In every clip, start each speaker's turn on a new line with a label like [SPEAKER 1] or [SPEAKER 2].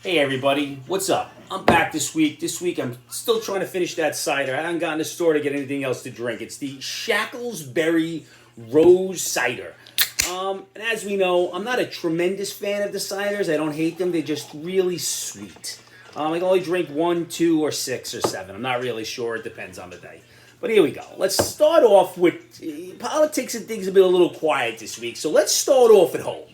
[SPEAKER 1] Hey everybody, what's up? I'm back this week. This week I'm still trying to finish that cider. I haven't gotten to the store to get anything else to drink. It's the Shacklesberry Rose Cider. And as we know, I'm not a tremendous fan of the ciders. I don't hate them. They're just really sweet. I can only drink 1, 2, or 6 or 7. I'm not really sure. It depends on the day. But here we go. Let's start off with politics and things have been a little quiet this week. So let's start off at home.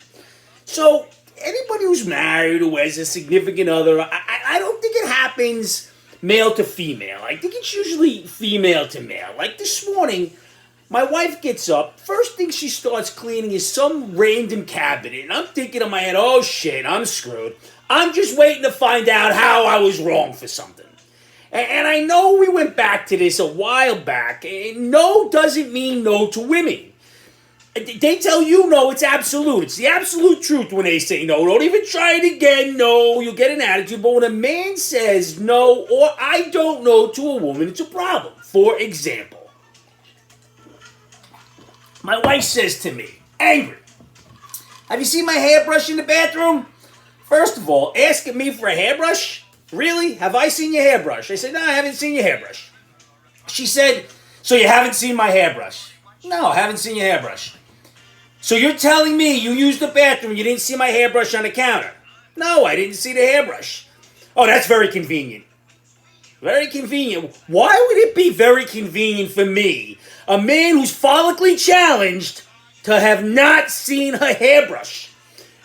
[SPEAKER 1] So anybody who's married who has a significant other, I don't think it happens male to female. I think it's usually female to male. Like this morning, my wife gets up. First thing she starts cleaning is some random cabinet. And I'm thinking in my head, oh shit, I'm screwed. I'm just waiting to find out how I was wrong for something. And I know we went back to this a while back. And no doesn't mean no to women. They tell you no, it's absolute. It's the absolute truth when they say no. Don't even try it again. No, you'll get an attitude. But when a man says no or I don't know to a woman, it's a problem. For example, my wife says to me, angry, have you seen my hairbrush in the bathroom? First of all, asking me for a hairbrush? Really? Have I seen your hairbrush? I said, no, I haven't seen your hairbrush. She said, so you haven't seen my hairbrush? No, I haven't seen your hairbrush. So you're telling me you used the bathroom, you didn't see my hairbrush on the counter? No, I didn't see the hairbrush. Oh, that's very convenient. Very convenient. Why would it be very convenient for me, a man who's follically challenged, to have not seen her hairbrush?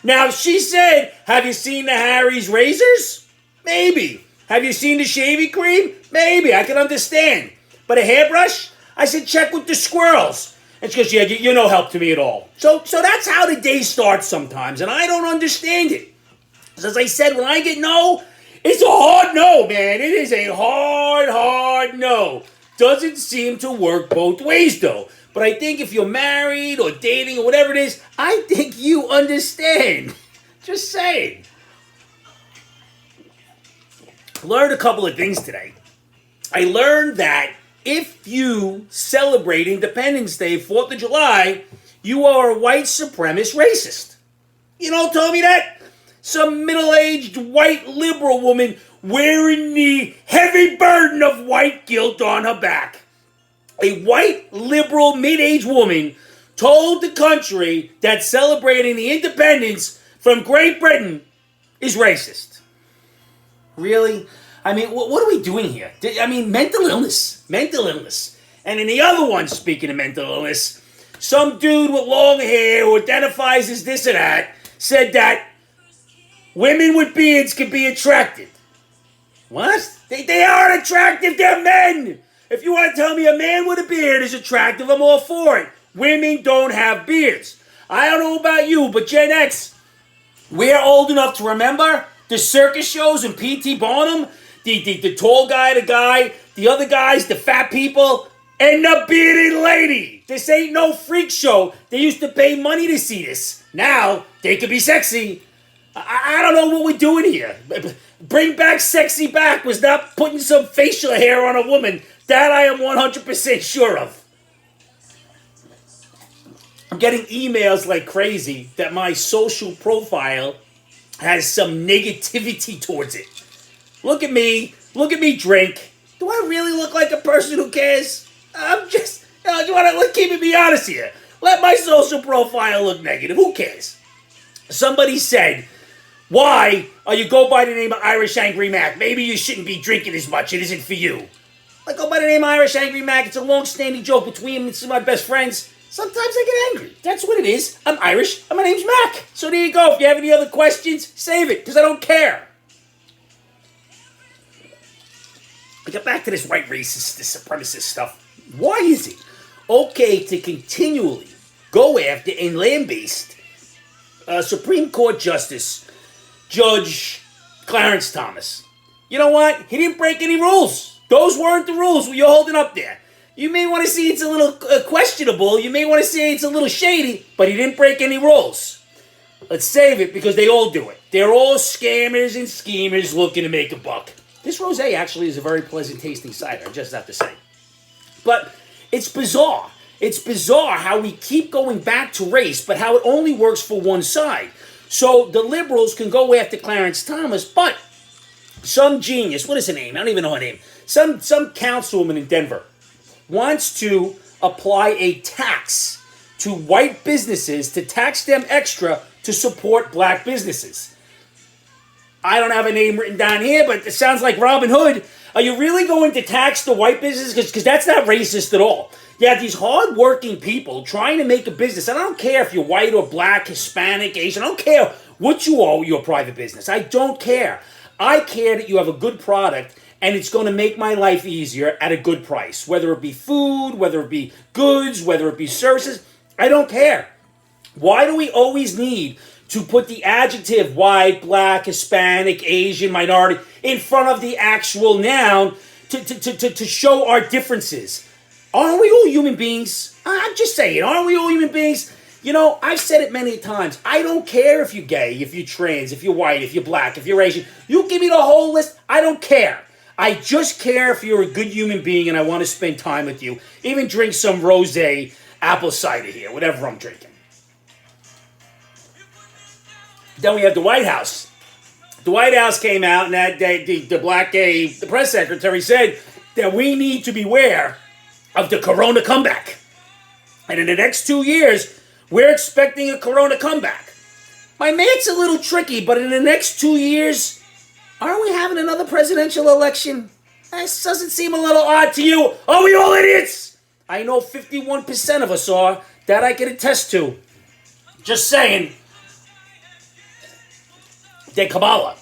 [SPEAKER 1] Now, she said, have you seen the Harry's razors? Maybe. Have you seen the shaving cream? Maybe. I can understand. But a hairbrush? I said, check with the squirrels. And she goes, yeah, you're no help to me at all. So that's how the day starts sometimes, and I don't understand it. As I said, when I get no, it's a hard no, man. It is a hard no. Doesn't seem to work both ways, though. But I think if you're married or dating or whatever it is, I think you understand. Just saying. Learned a couple of things today. I learned that if you celebrate Independence Day, 4th of July, you are a white supremacist racist. You know who told me that? Some middle-aged white liberal woman wearing the heavy burden of white guilt on her back. A white liberal mid-aged woman told the country that celebrating the independence from Great Britain is racist. Really? I mean, what are we doing here? I mean, mental illness. And in the other one, speaking of mental illness, some dude with long hair who identifies as this or that said that women with beards can be attracted. What? They aren't attractive, they're men! If you want to tell me a man with a beard is attractive, I'm all for it. Women don't have beards. I don't know about you, but Gen X, we're old enough to remember the circus shows and P.T. Barnum. The tall guy, the other guys, the fat people, and the bearded lady. This ain't no freak show. They used to pay money to see this. Now, they could be sexy. I don't know what we're doing here. Bring back sexy back was not putting some facial hair on a woman. That I am 100% sure of. I'm getting emails like crazy that my social profile has some negativity towards it. Look at me drink. Do I really look like a person who cares? I'm just, let's keep it be honest here. Let my social profile look negative. Who cares? Somebody said, why are you go by the name of Irish Angry Mac? Maybe you shouldn't be drinking as much. It isn't for you. I go by the name of Irish Angry Mac. It's a long-standing joke between me and some of my best friends. Sometimes I get angry. That's what it is. I'm Irish, and my name's Mac. So there you go. If you have any other questions, save it, because I don't care. I get back to this white racist, this supremacist stuff. Why is it okay to continually go after and lambaste Supreme Court Justice Judge Clarence Thomas? You know what? He didn't break any rules. Those weren't the rules you're holding up there. You may want to see it's a little questionable. You may want to say it's a little shady, but he didn't break any rules. Let's save it because they all do it. They're all scammers and schemers looking to make a buck. This rosé actually is a very pleasant tasting cider, I just have to say. But it's bizarre. It's bizarre how we keep going back to race, but how it only works for one side. So the liberals can go after Clarence Thomas, but some genius, what is her name? I don't even know her name. Some councilwoman in Denver wants to apply a tax to white businesses to tax them extra to support black businesses. I don't have a name written down here, but it sounds like Robin Hood. Are you really going to tax the white businesses? Because that's not racist at all. You have these hard-working people trying to make a business. And I don't care if you're white or black, Hispanic, Asian. I don't care what you owe your private business. I don't care. I care that you have a good product and it's going to make my life easier at a good price. Whether it be food, whether it be goods, whether it be services. I don't care. Why do we always need to put the adjective white, black, Hispanic, Asian, minority in front of the actual noun to show our differences? Aren't we all human beings? I'm just saying, aren't we all human beings? You know, I've said it many times. I don't care if you're gay, if you're trans, if you're white, if you're black, if you're Asian. You give me the whole list. I don't care. I just care if you're a good human being and I want to spend time with you. Even drink some rosé apple cider here, whatever I'm drinking. Then we have the White House. The White House came out and that day, the black gay, the press secretary said that we need to beware of the corona comeback. And in the next 2 years, we're expecting a corona comeback. My mate's a little tricky, but in the next 2 years, aren't we having another presidential election? This doesn't seem a little odd to you. Are we all idiots? I know 51% of us are. That I can attest to. Just saying. Then Kamala,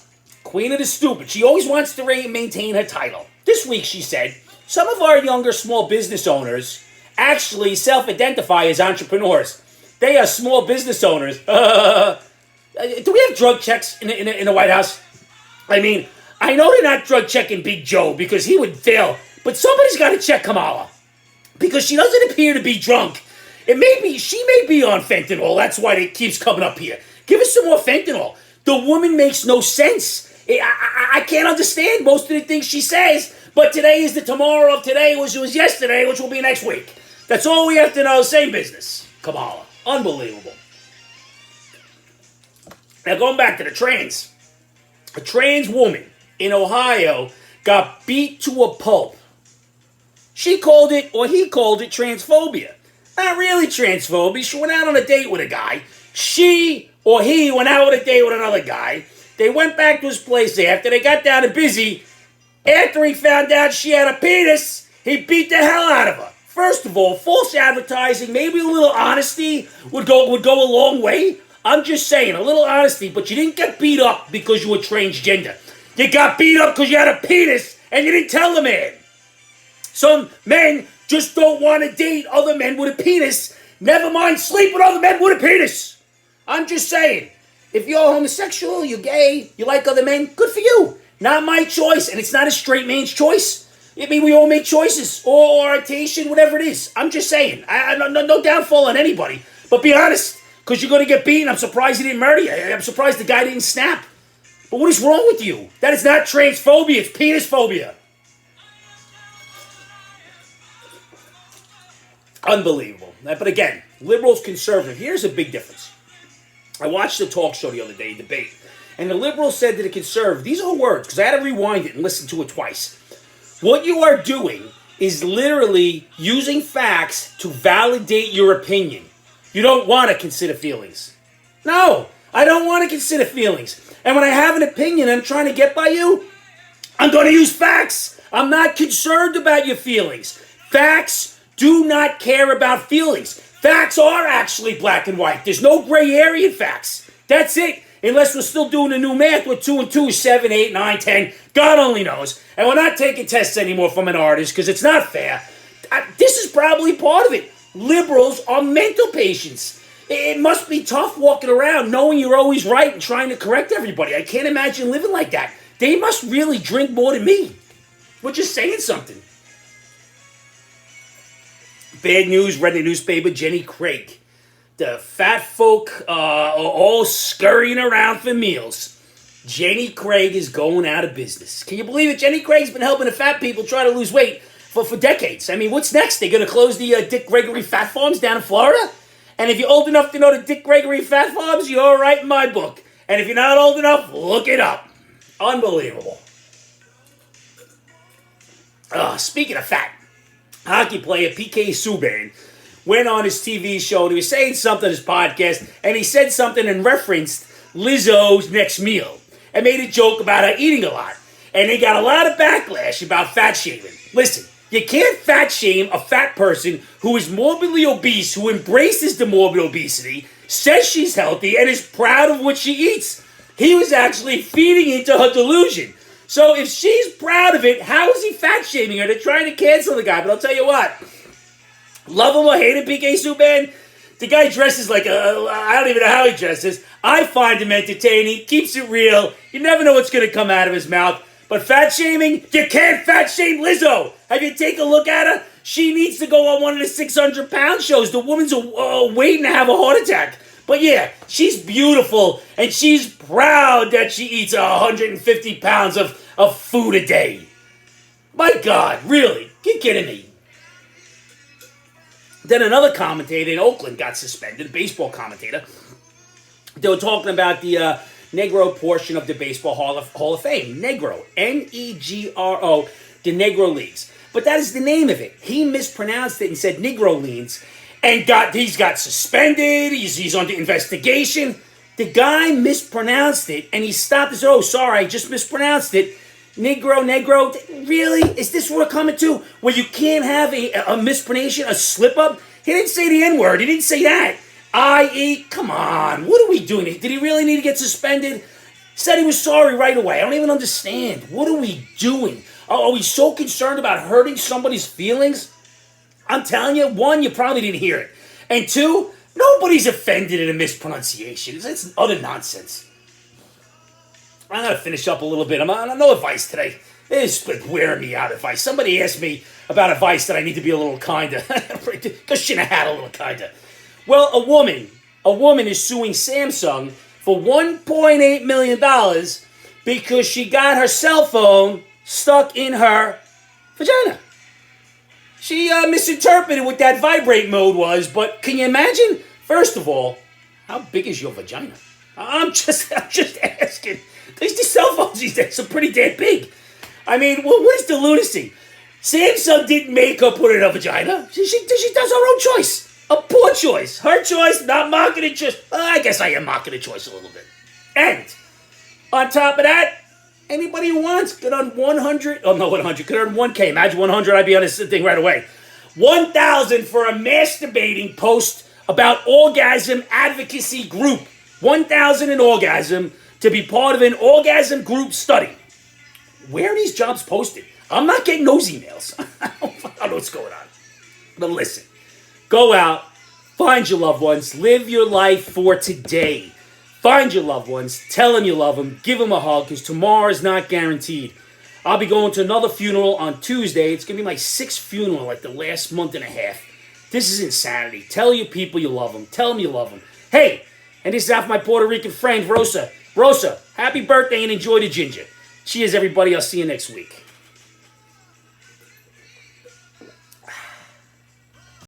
[SPEAKER 1] Queen of the Stupid. She always wants to maintain her title. This week she said, some of our younger small business owners actually self-identify as entrepreneurs. They are small business owners. Do we have drug checks in the White House? I mean, I know they're not drug checking Big Joe because he would fail, but somebody's got to check Kamala because she doesn't appear to be drunk. She may be on fentanyl. That's why it keeps coming up here. Give us some more fentanyl. The woman makes no sense. I can't understand most of the things she says, but today is the tomorrow of today, which was yesterday, which will be next week. That's all we have to know. Same business. Kamala. Unbelievable. Now going back to the trans. A trans woman in Ohio got beat to a pulp. She called it, or he called it, transphobia. Not really transphobia. She went out on a date with a guy. She or he went out with a date with another guy. They went back to his place after. They got down and busy. After he found out she had a penis, he beat the hell out of her. First of all, false advertising, maybe a little honesty would go a long way. I'm just saying, a little honesty, but you didn't get beat up because you were transgender. You got beat up because you had a penis and you didn't tell the man. Some men just don't want to date other men with a penis. Never mind sleep with other men with a penis. I'm just saying, if you're homosexual, you're gay, you like other men, good for you. Not my choice, and it's not a straight man's choice. I mean, we all make choices, or orientation, whatever it is. I'm just saying, no downfall on anybody. But be honest, because you're going to get beaten. I'm surprised he didn't murder you. I'm surprised the guy didn't snap. But what is wrong with you? That is not transphobia, it's penis phobia. Unbelievable. But again, liberals, conservative. Here's a big difference. I watched a talk show the other day, a debate, and the liberals said to the conservative, these are words, because I had to rewind it and listen to it twice. What you are doing is literally using facts to validate your opinion. You don't want to consider feelings. No, I don't want to consider feelings. And when I have an opinion I'm trying to get by you, I'm going to use facts. I'm not concerned about your feelings. Facts do not care about feelings. Facts are actually black and white. There's no gray area in facts. That's it. Unless we're still doing the new math where 2 and 2 is 7, 8, 9, 10. God only knows. And we're not taking tests anymore from an artist because it's not fair. This is probably part of it. Liberals are mental patients. It must be tough walking around knowing you're always right and trying to correct everybody. I can't imagine living like that. They must really drink more than me. We're just saying something. Bad news, read in the newspaper, Jenny Craig. The fat folk are all scurrying around for meals. Jenny Craig is going out of business. Can you believe it? Jenny Craig's been helping the fat people try to lose weight for decades. I mean, what's next? They're going to close the Dick Gregory Fat Farms down in Florida? And if you're old enough to know the Dick Gregory Fat Farms, you're all right in my book. And if you're not old enough, look it up. Unbelievable. Speaking of fat, hockey player P.K. Subban went on his TV show and he was saying something on his podcast, and he said something and referenced Lizzo's next meal and made a joke about her eating a lot. And they got a lot of backlash about fat shaming. Listen, you can't fat shame a fat person who is morbidly obese, who embraces the morbid obesity, says she's healthy, and is proud of what she eats. He was actually feeding into her delusion. So if she's proud of it, how is he fat shaming her? They're trying to cancel the guy. But I'll tell you what, love him or hate him, PK Subban, the guy dresses like I don't even know how he dresses. I find him entertaining, keeps it real. You never know what's going to come out of his mouth. But fat shaming, you can't fat shame Lizzo. Have you taken a look at her? She needs to go on one of the 600-pound shows. The woman's waiting to have a heart attack. But yeah, she's beautiful, and she's proud that she eats 150 pounds of food a day. My God, really? You're kidding me. Then another commentator in Oakland got suspended, a baseball commentator. They were talking about the Negro portion of the Baseball Hall of Fame. Negro, Negro, the Negro Leagues. But that is the name of it. He mispronounced it and said Negro Leagues, and he's got suspended. He's under investigation. The guy mispronounced it, and he stopped and said, "Oh, sorry, I just mispronounced it. Negro. Really? Is this what we're coming to? Where you can't have a mispronunciation, a slip-up?" He didn't say the N-word. He didn't say that. Come on. What are we doing? Did he really need to get suspended? Said he was sorry right away. I don't even understand. What are we doing? Are we so concerned about hurting somebody's feelings? I'm telling you, one, you probably didn't hear it. And two, nobody's offended in a mispronunciation. It's utter nonsense. I'm going to finish up a little bit. I'm on no advice today. It's wearing me out, advice. Somebody asked me about advice that I need to be a little kinder. Because shouldn't have had a little kinder. Well, a woman is suing Samsung for $1.8 million because she got her cell phone stuck in her vagina. She misinterpreted what that vibrate mode was, but can you imagine? First of all, how big is your vagina? I'm just asking. These cell phones these days are pretty damn big. I mean, what is the lunacy? Samsung didn't make her put it in her vagina. She does her own choice. A poor choice. Her choice, not marketing choice. I guess I am marketing choice a little bit. And on top of that, anybody who wants could earn 100. Oh, no, 100. Could earn 1K. Imagine 100. I'd be on this thing right away. 1,000 for a masturbating post about orgasm advocacy group. 1,000 in orgasm to be part of an orgasm group study. Where are these jobs posted? I'm not getting those emails. I don't know what's going on. But listen, go out, find your loved ones, live your life for today. Find your loved ones, tell them you love them, give them a hug, because tomorrow is not guaranteed. I'll be going to another funeral on Tuesday. It's going to be my 6th funeral, like the last month and a half. This is insanity. Tell your people you love them. Tell them you love them. Hey, and this is out for my Puerto Rican friend, Rosa. Rosa, happy birthday and enjoy the ginger. Cheers, everybody. I'll see you next week.